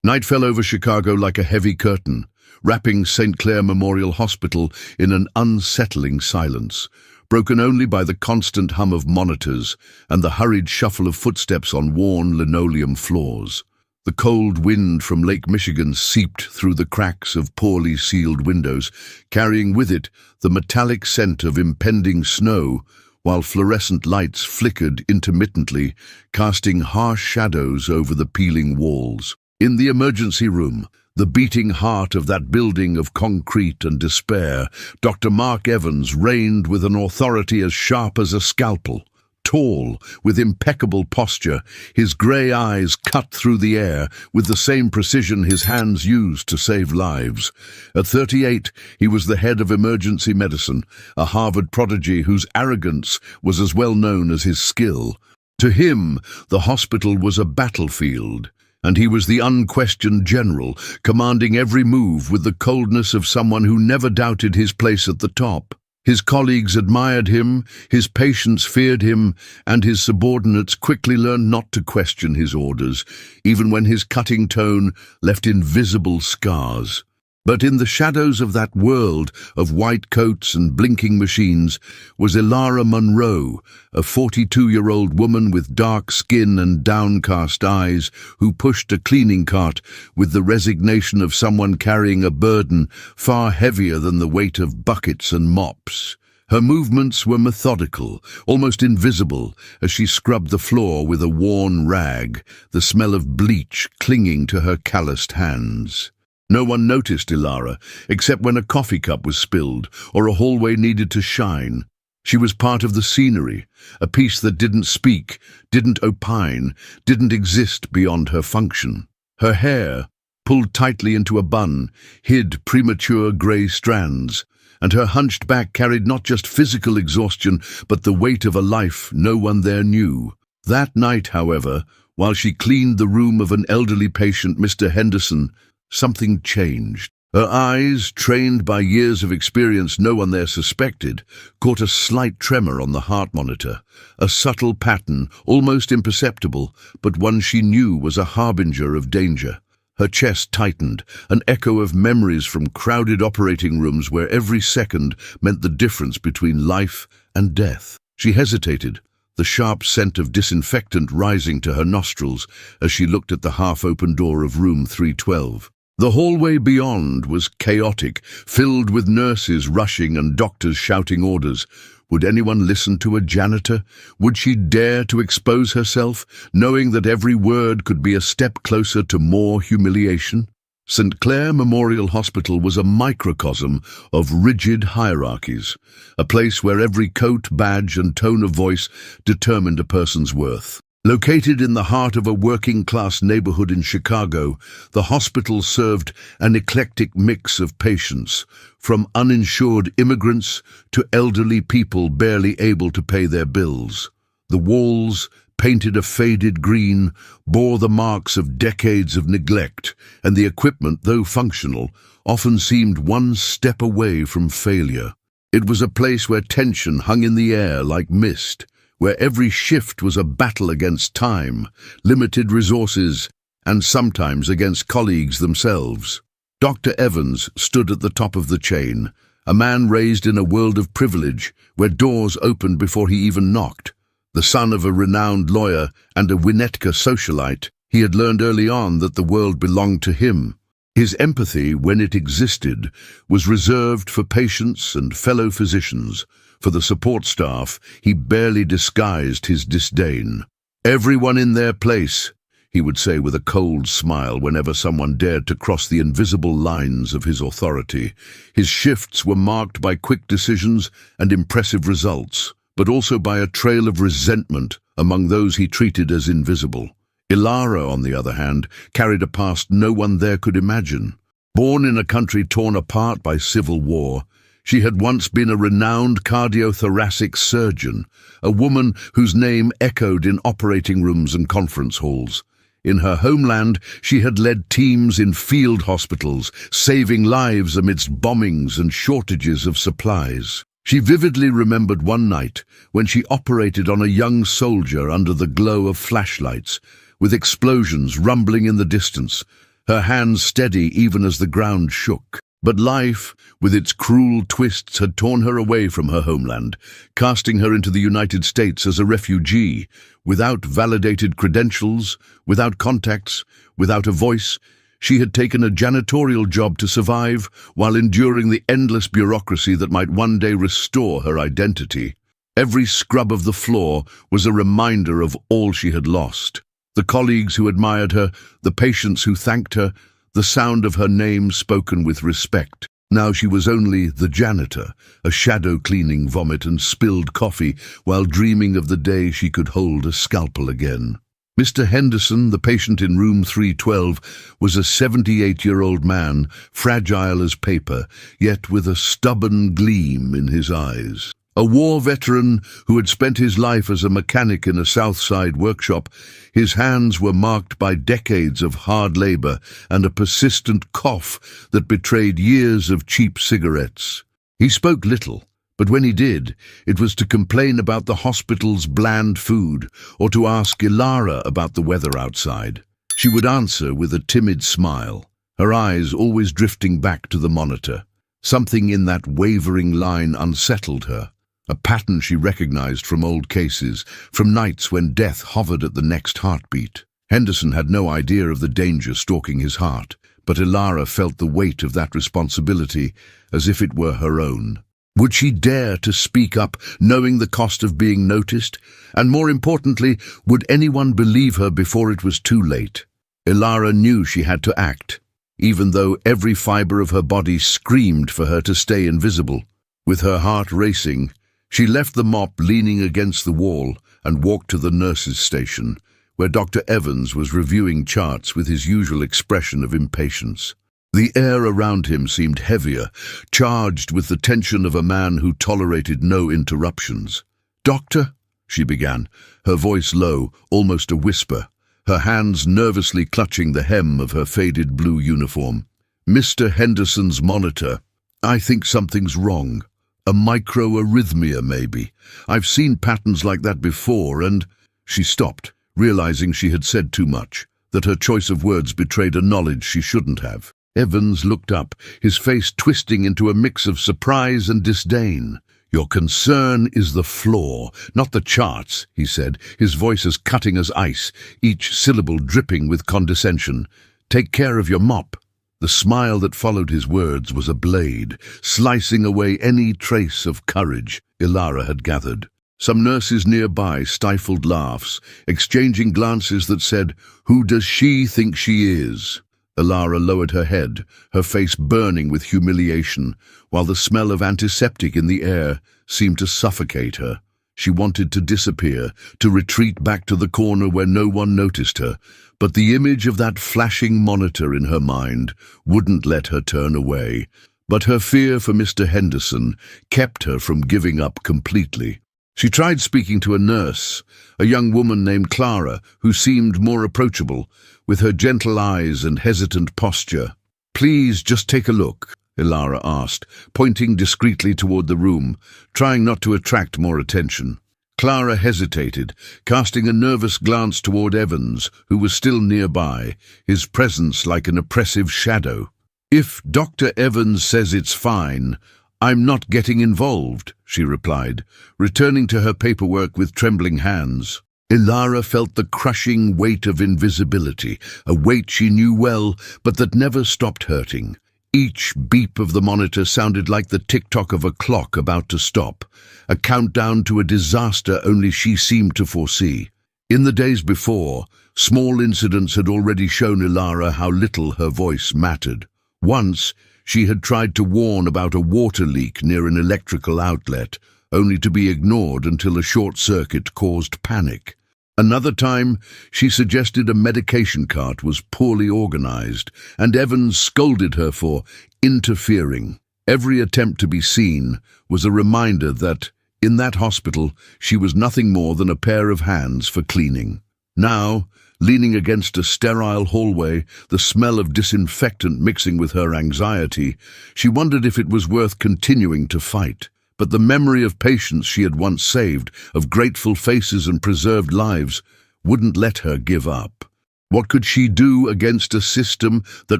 Night fell over Chicago like a heavy curtain, wrapping St. Clair Memorial Hospital in an unsettling silence, broken only by the constant hum of monitors and the hurried shuffle of footsteps on worn linoleum floors. The cold wind from Lake Michigan seeped through the cracks of poorly sealed windows, carrying with it the metallic scent of impending snow, while fluorescent lights flickered intermittently, casting harsh shadows over the peeling walls. In the emergency room, the beating heart of that building of concrete and despair, Dr. Mark Evans reigned with an authority as sharp as a scalpel. Tall, with impeccable posture, his grey eyes cut through the air with the same precision his hands used to save lives. At 38, he was the head of emergency medicine, a Harvard prodigy whose arrogance was as well known as his skill. To him, the hospital was a battlefield, and he was the unquestioned general, commanding every move with the coldness of someone who never doubted his place at the top. His colleagues admired him, his patients feared him, and his subordinates quickly learned not to question his orders, even when his cutting tone left invisible scars. But in the shadows of that world of white coats and blinking machines was Ilara Monroe, a 42-year-old woman with dark skin and downcast eyes who pushed a cleaning cart with the resignation of someone carrying a burden far heavier than the weight of buckets and mops. Her movements were methodical, almost invisible, as she scrubbed the floor with a worn rag, the smell of bleach clinging to her calloused hands. No one noticed Ilara, except when a coffee cup was spilled or a hallway needed to shine. She was part of the scenery, a piece that didn't speak, didn't opine, didn't exist beyond her function. Her hair, pulled tightly into a bun, hid premature grey strands, and her hunched back carried not just physical exhaustion, but the weight of a life no one there knew. That night, however, while she cleaned the room of an elderly patient, Mr. Henderson, something changed. Her eyes, trained by years of experience no one there suspected, caught a slight tremor on the heart monitor, a subtle pattern, almost imperceptible, but one she knew was a harbinger of danger. Her chest tightened, an echo of memories from crowded operating rooms where every second meant the difference between life and death. She hesitated, the sharp scent of disinfectant rising to her nostrils as she looked at the half-open door of room 312. The hallway beyond was chaotic, filled with nurses rushing and doctors shouting orders. Would anyone listen to a janitor? Would she dare to expose herself, knowing that every word could be a step closer to more humiliation? St. Clair Memorial Hospital was a microcosm of rigid hierarchies, a place where every coat, badge, and tone of voice determined a person's worth. Located in the heart of a working-class neighborhood in Chicago, the hospital served an eclectic mix of patients, from uninsured immigrants to elderly people barely able to pay their bills. The walls, painted a faded green, bore the marks of decades of neglect, and the equipment, though functional, often seemed one step away from failure. It was a place where tension hung in the air like mist, where every shift was a battle against time, limited resources, and sometimes against colleagues themselves. Dr. Evans stood at the top of the chain, a man raised in a world of privilege where doors opened before he even knocked. The son of a renowned lawyer and a Winnetka socialite, he had learned early on that the world belonged to him. His empathy, when it existed, was reserved for patients and fellow physicians. For the support staff, he barely disguised his disdain. "Everyone in their place," he would say with a cold smile whenever someone dared to cross the invisible lines of his authority. His shifts were marked by quick decisions and impressive results, but also by a trail of resentment among those he treated as invisible. Ilara, on the other hand, carried a past no one there could imagine. Born in a country torn apart by civil war, she had once been a renowned cardiothoracic surgeon, a woman whose name echoed in operating rooms and conference halls. In her homeland, she had led teams in field hospitals, saving lives amidst bombings and shortages of supplies. She vividly remembered one night when she operated on a young soldier under the glow of flashlights, with explosions rumbling in the distance. her hands steady even as the ground shook. But life, with its cruel twists, had torn her away from her homeland, casting her into the United States as a refugee, without validated credentials, without contacts, without a voice. She had taken a janitorial job to survive while enduring the endless bureaucracy that might one day restore her identity. Every scrub of the floor was a reminder of all she had lost. The colleagues who admired her, the patients who thanked her, the sound of her name spoken with respect. Now she was only the janitor, a shadow cleaning vomit and spilled coffee while dreaming of the day she could hold a scalpel again. Mr. Henderson, the patient in room 312, was a 78-year-old man, fragile as paper, yet with a stubborn gleam in his eyes. A war veteran who had spent his life as a mechanic in a South Side workshop, his hands were marked by decades of hard labor and a persistent cough that betrayed years of cheap cigarettes. He spoke little, but when he did, it was to complain about the hospital's bland food or to ask Ilara about the weather outside. She would answer with a timid smile, her eyes always drifting back to the monitor. Something in that wavering line unsettled her. A pattern she recognized from old cases, from nights when death hovered at the next heartbeat. Henderson had no idea of the danger stalking his heart, but Ilara felt the weight of that responsibility as if it were her own. Would she dare to speak up, knowing the cost of being noticed? And more importantly, would anyone believe her before it was too late? Ilara knew she had to act, even though every fiber of her body screamed for her to stay invisible. With her heart racing, she left the mop leaning against the wall and walked to the nurse's station, where Dr. Evans was reviewing charts with his usual expression of impatience. The air around him seemed heavier, charged with the tension of a man who tolerated no interruptions. "Doctor?" she began, her voice low, almost a whisper, her hands nervously clutching the hem of her faded blue uniform. "Mr. Henderson's monitor. I think something's wrong. A microarrhythmia, maybe. I've seen patterns like that before, and—" She stopped, realizing she had said too much, that her choice of words betrayed a knowledge she shouldn't have. Evans looked up, his face twisting into a mix of surprise and disdain. "Your concern is the floor, not the charts," he said, his voice as cutting as ice, each syllable dripping with condescension. "Take care of your mop." The smile that followed his words was a blade, slicing away any trace of courage Ilara had gathered. Some nurses nearby stifled laughs, exchanging glances that said, "Who does she think she is?" Ilara lowered her head, her face burning with humiliation, while the smell of antiseptic in the air seemed to suffocate her. She wanted to disappear, to retreat back to the corner where no one noticed her, but the image of that flashing monitor in her mind wouldn't let her turn away. But her fear for Mr. Henderson kept her from giving up completely. She tried speaking to a nurse, a young woman named Clara, who seemed more approachable, with her gentle eyes and hesitant posture. "Please just take a look," Ilara asked, pointing discreetly toward the room, trying not to attract more attention. Clara hesitated, casting a nervous glance toward Evans, who was still nearby, his presence like an oppressive shadow. "If Dr. Evans says it's fine, I'm not getting involved," she replied, returning to her paperwork with trembling hands. Ilara felt the crushing weight of invisibility, a weight she knew well, but that never stopped hurting. Each beep of the monitor sounded like the tick-tock of a clock about to stop, a countdown to a disaster only she seemed to foresee. In the days before, small incidents had already shown Ilara how little her voice mattered. Once, she had tried to warn about a water leak near an electrical outlet, only to be ignored until a short circuit caused panic. Another time, she suggested a medication cart was poorly organized, and Evans scolded her for interfering. Every attempt to be seen was a reminder that, in that hospital, she was nothing more than a pair of hands for cleaning. Now, leaning against a sterile hallway, the smell of disinfectant mixing with her anxiety, she wondered if it was worth continuing to fight. But the memory of patients she had once saved, of grateful faces and preserved lives, wouldn't let her give up. What could she do against a system that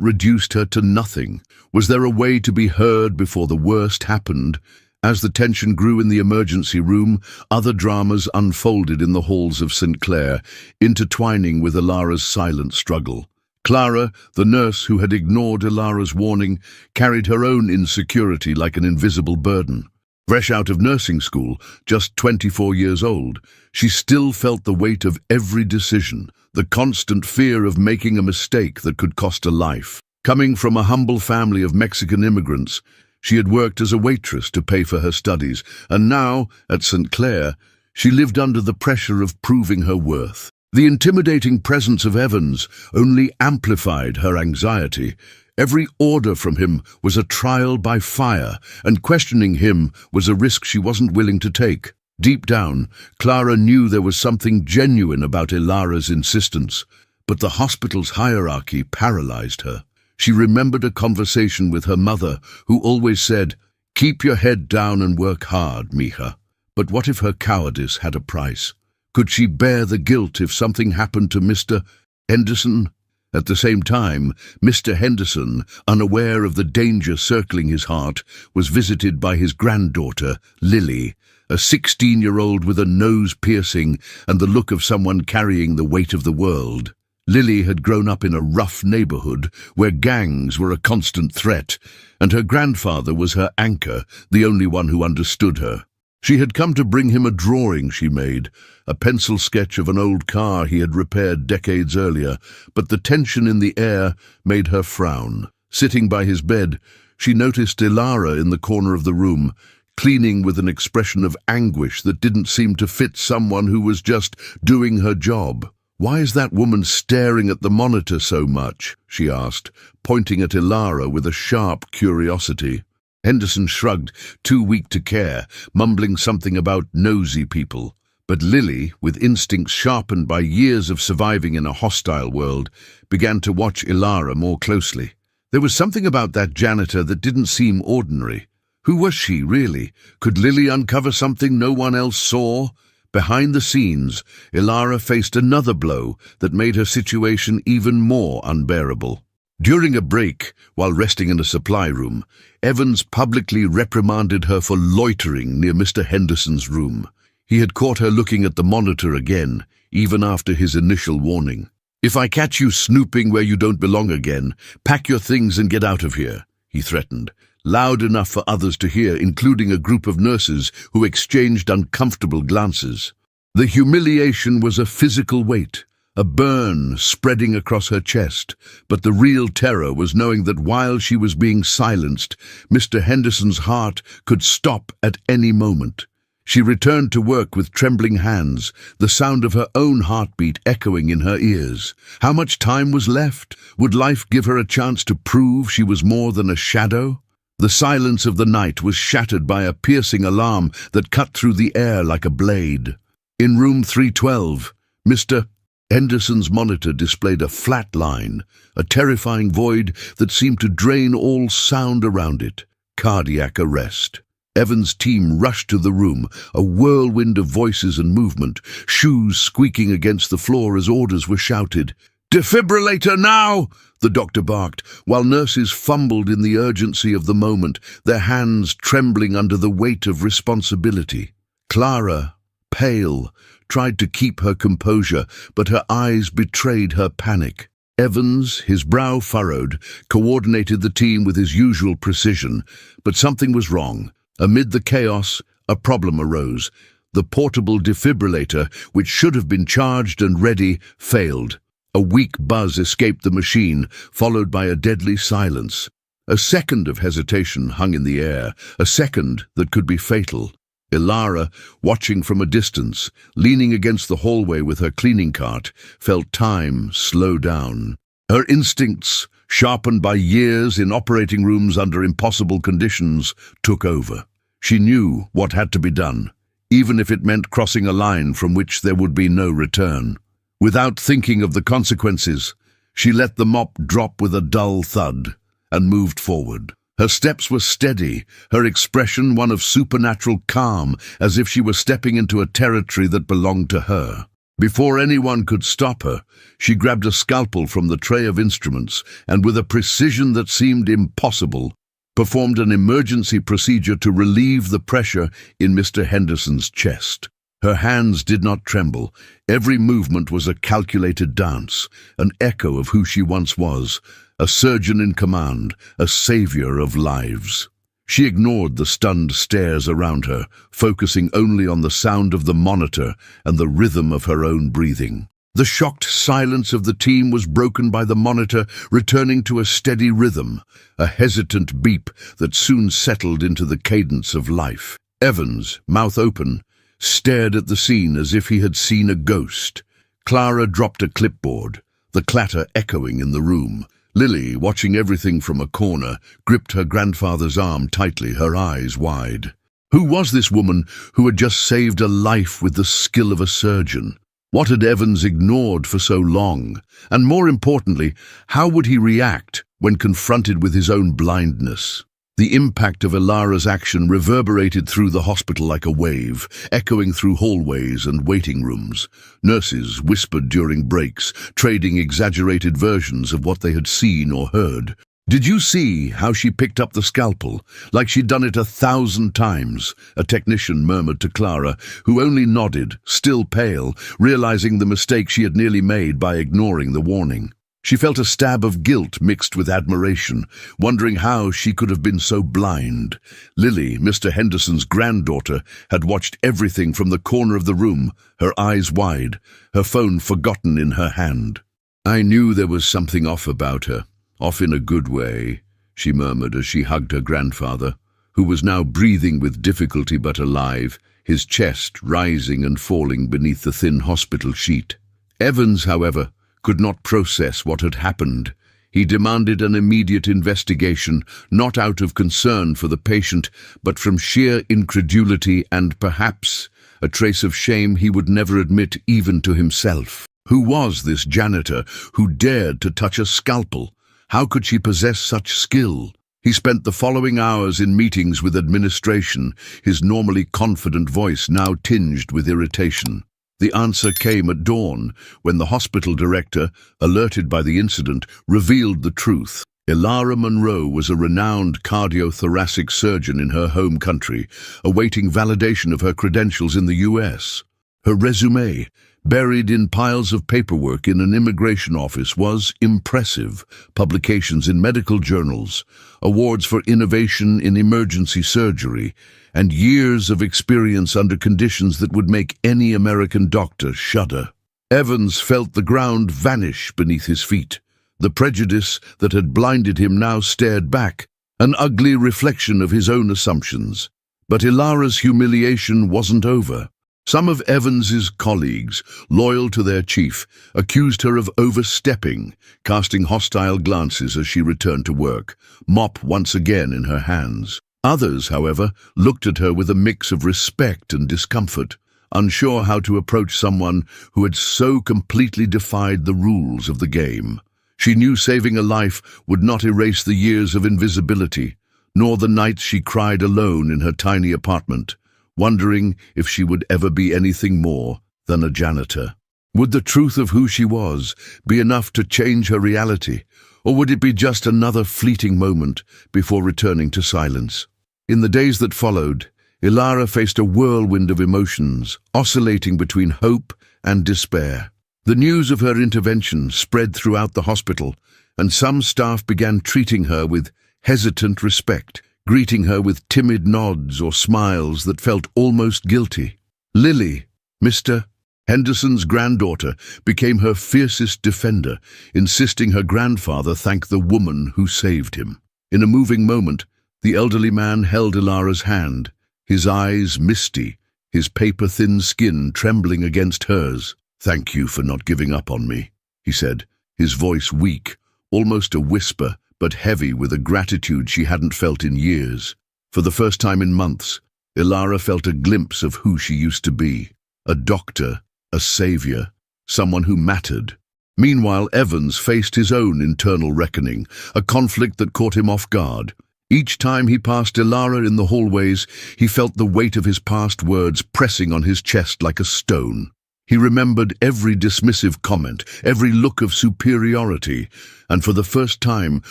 reduced her to nothing? Was there a way to be heard before the worst happened? As the tension grew in the emergency room, other dramas unfolded in the halls of St. Clair, intertwining with Ilara's silent struggle. Clara, the nurse who had ignored Ilara's warning, carried her own insecurity like an invisible burden. Fresh out of nursing school, just 24 years old, she still felt the weight of every decision, the constant fear of making a mistake that could cost a life. Coming from a humble family of Mexican immigrants, she had worked as a waitress to pay for her studies, and now, at St. Clair, she lived under the pressure of proving her worth. The intimidating presence of Evans only amplified her anxiety. Every order from him was a trial by fire, and questioning him was a risk she wasn't willing to take. Deep down, Clara knew there was something genuine about Ilara's insistence, but the hospital's hierarchy paralyzed her. She remembered a conversation with her mother, who always said, "Keep your head down and work hard, mija." But what if her cowardice had a price? Could she bear the guilt if something happened to Mr. Henderson? At the same time, Mr. Henderson, unaware of the danger circling his heart, was visited by his granddaughter, Lily, a 16-year-old with a nose piercing and the look of someone carrying the weight of the world. Lily had grown up in a rough neighborhood where gangs were a constant threat, and her grandfather was her anchor, the only one who understood her. She had come to bring him a drawing she made, a pencil sketch of an old car he had repaired decades earlier, but the tension in the air made her frown. Sitting by his bed, she noticed Ilara in the corner of the room, cleaning with an expression of anguish that didn't seem to fit someone who was just doing her job. "Why is that woman staring at the monitor so much?" she asked, pointing at Ilara with a sharp curiosity. Henderson shrugged, too weak to care, mumbling something about nosy people. But Lily, with instincts sharpened by years of surviving in a hostile world, began to watch Ilara more closely. There was something about that janitor that didn't seem ordinary. Who was she, really? Could Lily uncover something no one else saw? Behind the scenes, Ilara faced another blow that made her situation even more unbearable. During a break, while resting in a supply room, Evans publicly reprimanded her for loitering near Mr. Henderson's room. He had caught her looking at the monitor again, even after his initial warning. "If I catch you snooping where you don't belong again, pack your things and get out of here," he threatened, loud enough for others to hear, including a group of nurses who exchanged uncomfortable glances. The humiliation was a physical weight, a burn spreading across her chest, but the real terror was knowing that while she was being silenced, Mr. Henderson's heart could stop at any moment. She returned to work with trembling hands, the sound of her own heartbeat echoing in her ears. How much time was left? Would life give her a chance to prove she was more than a shadow? The silence of the night was shattered by a piercing alarm that cut through the air like a blade. In room 312, Mr. Henderson's monitor displayed a flat line, a terrifying void that seemed to drain all sound around it. Cardiac arrest. Evans' team rushed to the room, a whirlwind of voices and movement, shoes squeaking against the floor as orders were shouted. "Defibrillator now!" the doctor barked, while nurses fumbled in the urgency of the moment, their hands trembling under the weight of responsibility. Clara, pale, tried to keep her composure, but her eyes betrayed her panic. Evans, his brow furrowed, coordinated the team with his usual precision, but something was wrong. Amid the chaos, a problem arose. The portable defibrillator, which should have been charged and ready, failed. A weak buzz escaped the machine, followed by a deadly silence. A second of hesitation hung in the air, a second that could be fatal. Ilara, watching from a distance, leaning against the hallway with her cleaning cart, felt time slow down. Her instincts, sharpened by years in operating rooms under impossible conditions, took over. She knew what had to be done, even if it meant crossing a line from which there would be no return. Without thinking of the consequences, she let the mop drop with a dull thud and moved forward. Her steps were steady, her expression one of supernatural calm, as if she were stepping into a territory that belonged to her. Before anyone could stop her, she grabbed a scalpel from the tray of instruments and, with a precision that seemed impossible, performed an emergency procedure to relieve the pressure in Mr. Henderson's chest. Her hands did not tremble. Every movement was a calculated dance, an echo of who she once was, a surgeon in command, a savior of lives. She ignored the stunned stares around her, focusing only on the sound of the monitor and the rhythm of her own breathing. The shocked silence of the team was broken by the monitor returning to a steady rhythm, a hesitant beep that soon settled into the cadence of life. Evans, mouth open, stared at the scene as if he had seen a ghost. Clara dropped a clipboard, the clatter echoing in the room. Lily, watching everything from a corner, gripped her grandfather's arm tightly, her eyes wide. Who was this woman who had just saved a life with the skill of a surgeon? What had Evans ignored for so long? And more importantly, how would he react when confronted with his own blindness? The impact of Ilara's action reverberated through the hospital like a wave, echoing through hallways and waiting rooms. Nurses whispered during breaks, trading exaggerated versions of what they had seen or heard. "Did you see how she picked up the scalpel, like she'd done it 1,000 times?" a technician murmured to Clara, who only nodded, still pale, realizing the mistake she had nearly made by ignoring the warning. She felt a stab of guilt mixed with admiration, wondering how she could have been so blind. Lily, Mr. Henderson's granddaughter, had watched everything from the corner of the room, her eyes wide, her phone forgotten in her hand. "I knew there was something off about her, off in a good way," she murmured as she hugged her grandfather, who was now breathing with difficulty but alive, his chest rising and falling beneath the thin hospital sheet. Evans, however, could not process what had happened. He demanded an immediate investigation, not out of concern for the patient, but from sheer incredulity and perhaps a trace of shame he would never admit even to himself. Who was this janitor who dared to touch a scalpel? How could she possess such skill? He spent the following hours in meetings with administration, his normally confident voice now tinged with irritation. The answer came at dawn, when the hospital director, alerted by the incident, revealed the truth. Ilara Monroe was a renowned cardiothoracic surgeon in her home country, awaiting validation of her credentials in the US. Her resume, buried in piles of paperwork in an immigration office, was impressive. Publications in medical journals, awards for innovation in emergency surgery, and years of experience under conditions that would make any American doctor shudder. Evans felt the ground vanish beneath his feet. The prejudice that had blinded him now stared back, an ugly reflection of his own assumptions. But Ilara's humiliation wasn't over. Some of Evans's colleagues, loyal to their chief, accused her of overstepping, casting hostile glances as she returned to work, mop once again in her hands. Others, however, looked at her with a mix of respect and discomfort, unsure how to approach someone who had so completely defied the rules of the game. She knew saving a life would not erase the years of invisibility, nor the nights she cried alone in her tiny apartment, wondering if she would ever be anything more than a janitor. Would the truth of who she was be enough to change her reality, or would it be just another fleeting moment before returning to silence? In the days that followed, Ilara faced a whirlwind of emotions, oscillating between hope and despair. The news of her intervention spread throughout the hospital, and some staff began treating her with hesitant respect, greeting her with timid nods or smiles that felt almost guilty. Lily, Mr. Henderson's granddaughter, became her fiercest defender, insisting her grandfather thank the woman who saved him. In a moving moment, the elderly man held Ilara's hand, his eyes misty, his paper-thin skin trembling against hers. "Thank you for not giving up on me," he said, his voice weak, almost a whisper, but heavy with a gratitude she hadn't felt in years. For the first time in months, Ilara felt a glimpse of who she used to be, a doctor, a savior, someone who mattered. Meanwhile, Evans faced his own internal reckoning, a conflict that caught him off guard. Each time he passed Ilara in the hallways, he felt the weight of his past words pressing on his chest like a stone. He remembered every dismissive comment, every look of superiority, and for the first time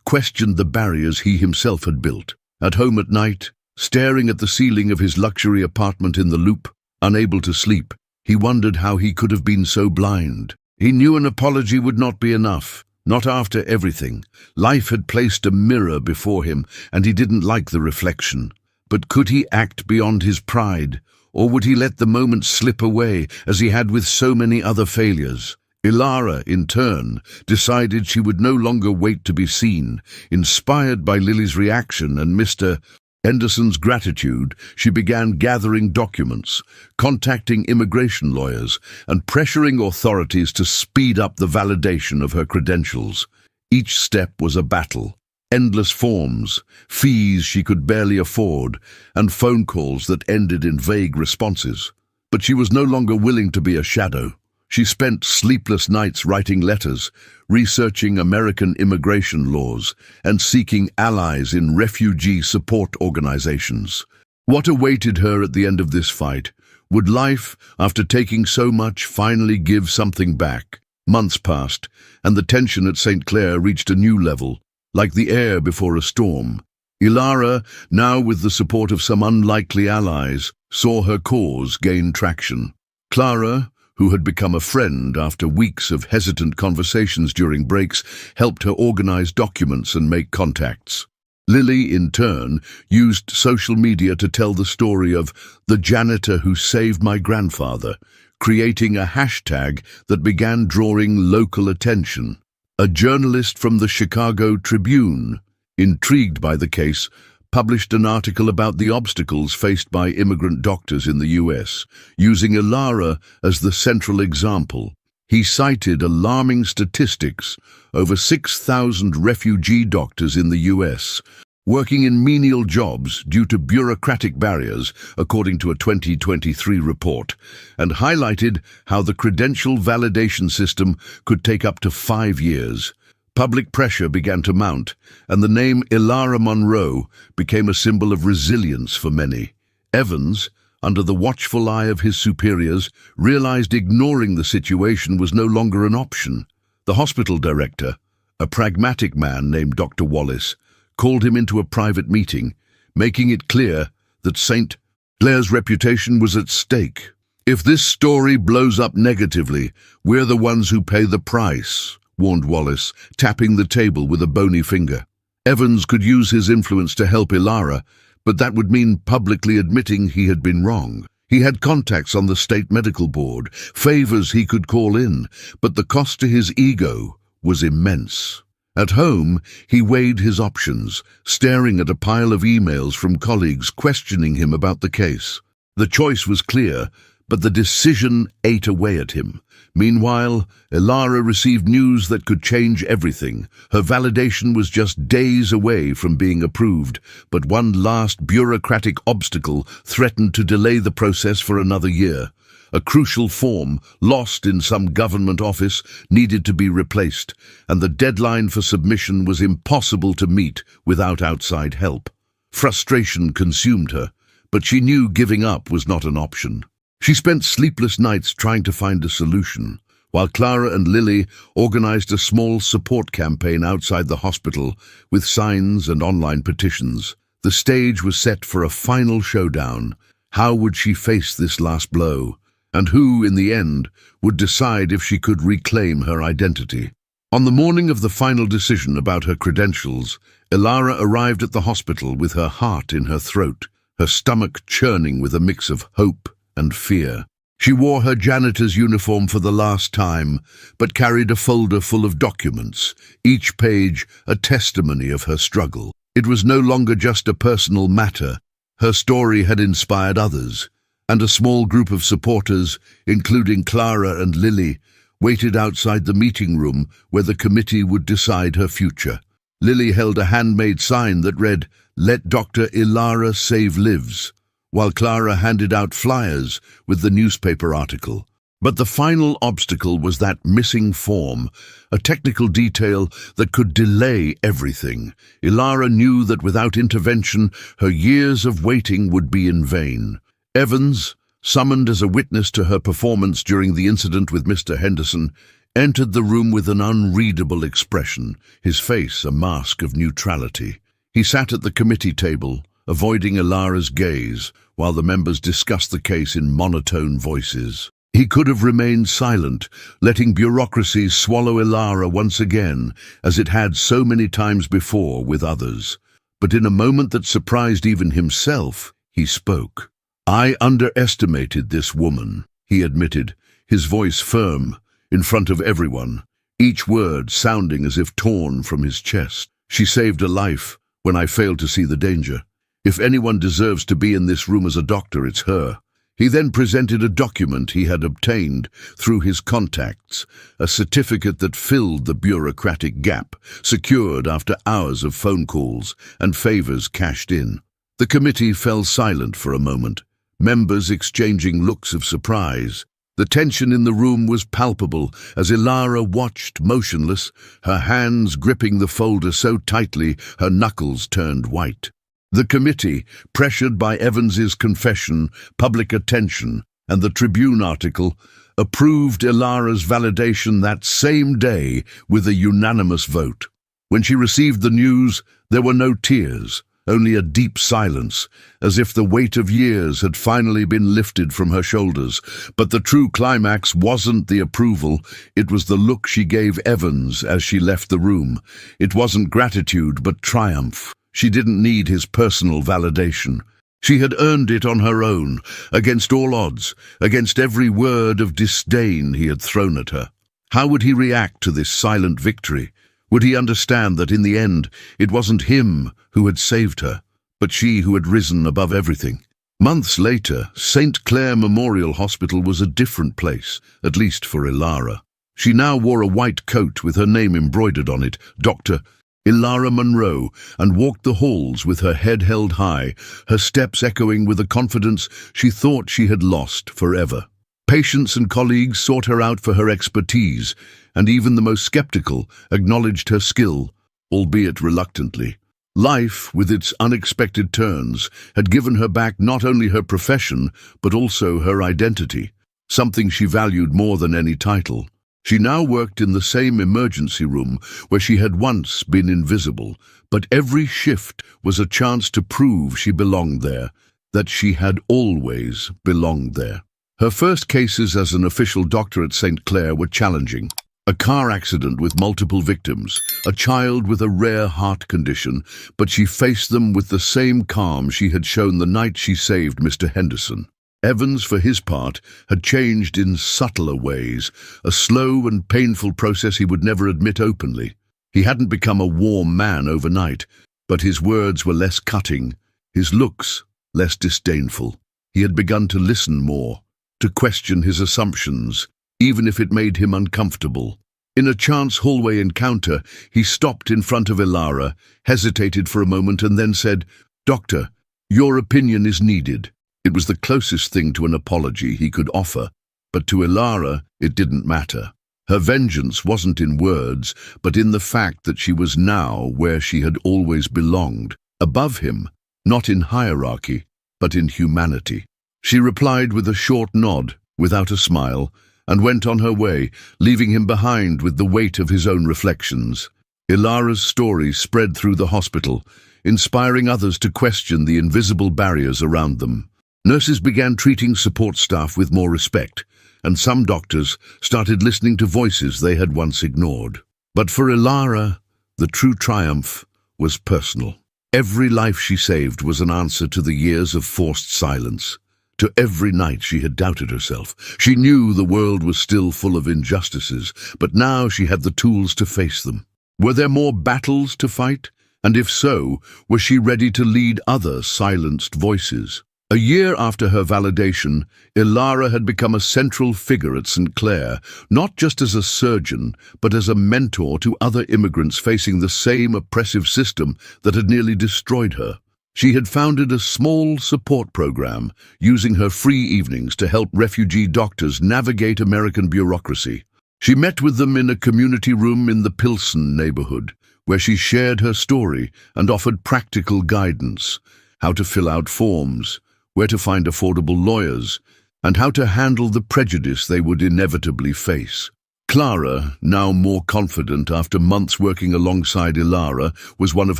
questioned the barriers he himself had built. At home at night, staring at the ceiling of his luxury apartment in the Loop, unable to sleep, he wondered how he could have been so blind. He knew an apology would not be enough, not after everything. Life had placed a mirror before him, and he didn't like the reflection. But could he act beyond his pride? Or would he let the moment slip away, as he had with so many other failures? Ilara, in turn, decided she would no longer wait to be seen. Inspired by Lily's reaction and Mr. Henderson's gratitude, she began gathering documents, contacting immigration lawyers, and pressuring authorities to speed up the validation of her credentials. Each step was a battle. Endless forms, fees she could barely afford, and phone calls that ended in vague responses. But she was no longer willing to be a shadow. She spent sleepless nights writing letters, researching American immigration laws, and seeking allies in refugee support organizations. What awaited her at the end of this fight? Would life, after taking so much, finally give something back? Months passed, and the tension at St. Clair reached a new level. Like the air before a storm. Ilara, now with the support of some unlikely allies, saw her cause gain traction. Clara, who had become a friend after weeks of hesitant conversations during breaks, helped her organize documents and make contacts. Lily, in turn, used social media to tell the story of the janitor who saved my grandfather, creating a hashtag that began drawing local attention. A journalist from the Chicago Tribune, intrigued by the case, published an article about the obstacles faced by immigrant doctors in the U.S., using Ilara as the central example. He cited alarming statistics: over 6,000 refugee doctors in the U.S., working in menial jobs due to bureaucratic barriers, according to a 2023 report, and highlighted how the credential validation system could take up to 5 years. Public pressure began to mount, and the name Ilara Monroe became a symbol of resilience for many. Evans, under the watchful eye of his superiors, realized ignoring the situation was no longer an option. The hospital director, a pragmatic man named Dr. Wallace, called him into a private meeting, making it clear that St. Clair's reputation was at stake. "If this story blows up negatively, we're the ones who pay the price," warned Wallace, tapping the table with a bony finger. Evans could use his influence to help Ilara, but that would mean publicly admitting he had been wrong. He had contacts on the state medical board, favors he could call in, but the cost to his ego was immense. At home, he weighed his options, staring at a pile of emails from colleagues questioning him about the case. The choice was clear, but the decision ate away at him. Meanwhile, Ilara received news that could change everything. Her validation was just days away from being approved, but one last bureaucratic obstacle threatened to delay the process for another year. A crucial form, lost in some government office, needed to be replaced, and the deadline for submission was impossible to meet without outside help. Frustration consumed her, but she knew giving up was not an option. She spent sleepless nights trying to find a solution, while Clara and Lily organized a small support campaign outside the hospital with signs and online petitions. The stage was set for a final showdown. How would she face this last blow? And who, in the end, would decide if she could reclaim her identity? On the morning of the final decision about her credentials, Ilara arrived at the hospital with her heart in her throat, her stomach churning with a mix of hope and fear. She wore her janitor's uniform for the last time, but carried a folder full of documents, each page a testimony of her struggle. It was no longer just a personal matter. Her story had inspired others, and a small group of supporters, including Clara and Lily, waited outside the meeting room where the committee would decide her future. Lily held a handmade sign that read, "Let Dr. Ilara save lives," while Clara handed out flyers with the newspaper article. But the final obstacle was that missing form, a technical detail that could delay everything. Ilara knew that without intervention, her years of waiting would be in vain. Evans, summoned as a witness to her performance during the incident with Mr. Henderson, entered the room with an unreadable expression, his face a mask of neutrality. He sat at the committee table, avoiding Ilara's gaze, while the members discussed the case in monotone voices. He could have remained silent, letting bureaucracy swallow Ilara once again, as it had so many times before with others. But in a moment that surprised even himself, he spoke. "I underestimated this woman," he admitted, his voice firm, in front of everyone, each word sounding as if torn from his chest. "She saved a life when I failed to see the danger. If anyone deserves to be in this room as a doctor, it's her." He then presented a document he had obtained through his contacts, a certificate that filled the bureaucratic gap, secured after hours of phone calls and favors cashed in. The committee fell silent for a moment, members exchanging looks of surprise. The tension in the room was palpable as Ilara watched motionless, her hands gripping the folder so tightly her knuckles turned white. The committee, pressured by Evans's confession, public attention, and the Tribune article, approved Ilara's validation that same day with a unanimous vote. When she received the news, there were no tears, only a deep silence, as if the weight of years had finally been lifted from her shoulders. But the true climax wasn't the approval, it was the look she gave Evans as she left the room. It wasn't gratitude, but triumph. She didn't need his personal validation. She had earned it on her own, against all odds, against every word of disdain he had thrown at her. How would he react to this silent victory? Would he understand that in the end it wasn't him who had saved her, but she who had risen above everything? Months later, St. Clair Memorial Hospital was a different place, at least for Ilara. She now wore a white coat with her name embroidered on it, Dr. Ilara Monroe, and walked the halls with her head held high, her steps echoing with a confidence she thought she had lost forever. Patients and colleagues sought her out for her expertise, and even the most skeptical acknowledged her skill, albeit reluctantly. Life, with its unexpected turns, had given her back not only her profession, but also her identity, something she valued more than any title. She now worked in the same emergency room where she had once been invisible, but every shift was a chance to prove she belonged there, that she had always belonged there. Her first cases as an official doctor at St. Clair were challenging. A car accident with multiple victims, a child with a rare heart condition, but she faced them with the same calm she had shown the night she saved Mr. Henderson. Evans, for his part, had changed in subtler ways, a slow and painful process he would never admit openly. He hadn't become a warm man overnight, but his words were less cutting, his looks less disdainful. He had begun to listen more, to question his assumptions, even if it made him uncomfortable. In a chance hallway encounter, he stopped in front of Ilara, hesitated for a moment, and then said, "Doctor, your opinion is needed." It was the closest thing to an apology he could offer, but to Ilara it didn't matter. Her vengeance wasn't in words, but in the fact that she was now where she had always belonged, above him, not in hierarchy, but in humanity. She replied with a short nod, without a smile, and went on her way, leaving him behind with the weight of his own reflections. Ilara's story spread through the hospital, inspiring others to question the invisible barriers around them. Nurses began treating support staff with more respect, and some doctors started listening to voices they had once ignored. But for Ilara, the true triumph was personal. Every life she saved was an answer to the years of forced silence, to every night she had doubted herself. She knew the world was still full of injustices, but now she had the tools to face them. Were there more battles to fight? And if so, was she ready to lead other silenced voices? A year after her validation, Ilara had become a central figure at St. Clair, not just as a surgeon, but as a mentor to other immigrants facing the same oppressive system that had nearly destroyed her. She had founded a small support program, using her free evenings to help refugee doctors navigate American bureaucracy. She met with them in a community room in the Pilsen neighborhood, where she shared her story and offered practical guidance, how to fill out forms, where to find affordable lawyers, and how to handle the prejudice they would inevitably face. Clara, now more confident after months working alongside Ilara, was one of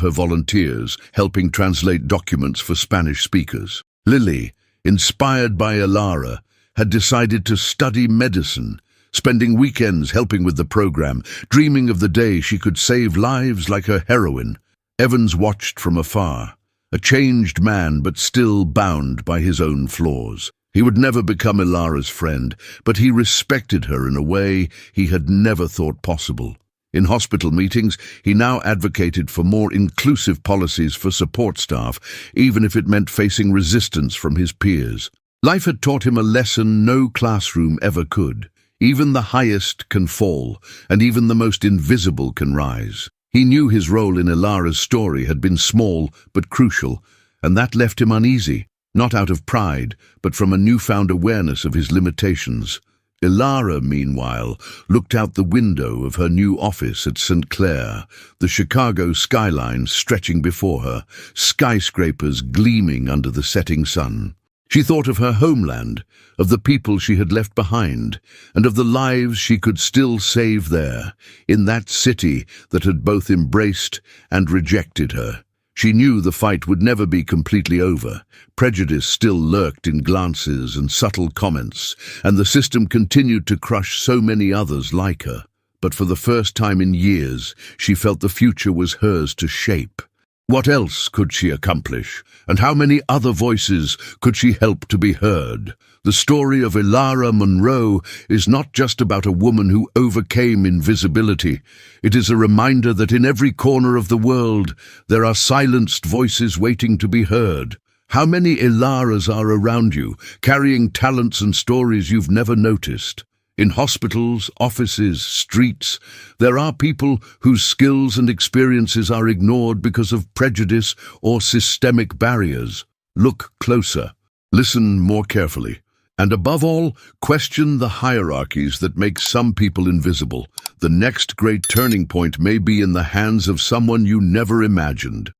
her volunteers, helping translate documents for Spanish speakers. Lily, inspired by Ilara, had decided to study medicine, spending weekends helping with the program, dreaming of the day she could save lives like a heroine. Evans watched from afar, a changed man but still bound by his own flaws. He would never become Ilara's friend, but he respected her in a way he had never thought possible. In hospital meetings, he now advocated for more inclusive policies for support staff, even if it meant facing resistance from his peers. Life had taught him a lesson no classroom ever could. Even the highest can fall, and even the most invisible can rise. He knew his role in Ilara's story had been small but crucial, and that left him uneasy. Not out of pride, but from a newfound awareness of his limitations. Ilara, meanwhile, looked out the window of her new office at St. Clair, the Chicago skyline stretching before her, skyscrapers gleaming under the setting sun. She thought of her homeland, of the people she had left behind, and of the lives she could still save there, in that city that had both embraced and rejected her. She knew the fight would never be completely over. Prejudice still lurked in glances and subtle comments, and the system continued to crush so many others like her. But for the first time in years, she felt the future was hers to shape. What else could she accomplish? And how many other voices could she help to be heard? The story of Ilara Monroe is not just about a woman who overcame invisibility. It is a reminder that in every corner of the world, there are silenced voices waiting to be heard. How many Ilaras are around you, carrying talents and stories you've never noticed? In hospitals, offices, streets, there are people whose skills and experiences are ignored because of prejudice or systemic barriers. Look closer. Listen more carefully. And above all, question the hierarchies that make some people invisible. The next great turning point may be in the hands of someone you never imagined.